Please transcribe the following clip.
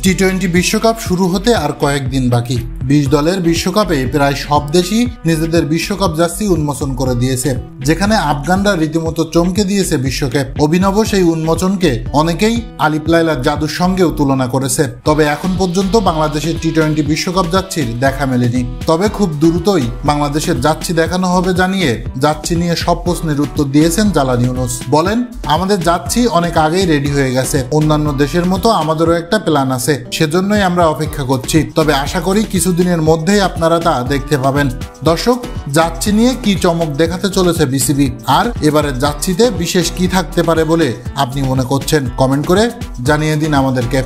টি-20 বিশ্বকাপ শুরু হতে আর কয়েকদিন বাকি। 20 দলের বিশ্বকাপে প্রায় সব দেশই নিজেদের বিশ্বকাপ জার্সি উন্মোচন করে দিয়েছে, যেখানে আফগানরা রীতিমতো চমকে দিয়েছে বিশ্বকে। অভিনব সেই উন্মোচনকে অনেকেই আলিফ লায়লার জাদুর সঙ্গেও তুলনা করেছে। তবে এখন পর্যন্ত বাংলাদেশের টি-20 বিশ্বকাপ যাচ্ছির দেখা মেলেনি। তবে খুব দ্রুতই বাংলাদেশের যাচ্ছি দেখানো হবে জানিয়ে যাচ্ছি নিয়ে সব প্রশ্নের উত্তর দিয়েছেন জালাল ইউনুস। বলেন, আমাদের যাচ্ছি অনেক আগেই রেডি হয়ে গেছে, অন্যান্য দেশের মতো আমাদেরও একটা প্ল্যান আছে, সেজন্যই আমরা অপেক্ষা করছি। তবে আশা করি কিছুদিনের মধ্যেই আপনারা তা দেখতে পাবেন। দর্শক, যাচ্ছি নিয়ে কি চমক দেখাতে চলেছে বিসিবি, আর এবারে যাচ্ছিতে বিশেষ কি থাকতে পারে বলে আপনি মনে করছেন, কমেন্ট করে জানিয়ে দিন আমাদেরকে।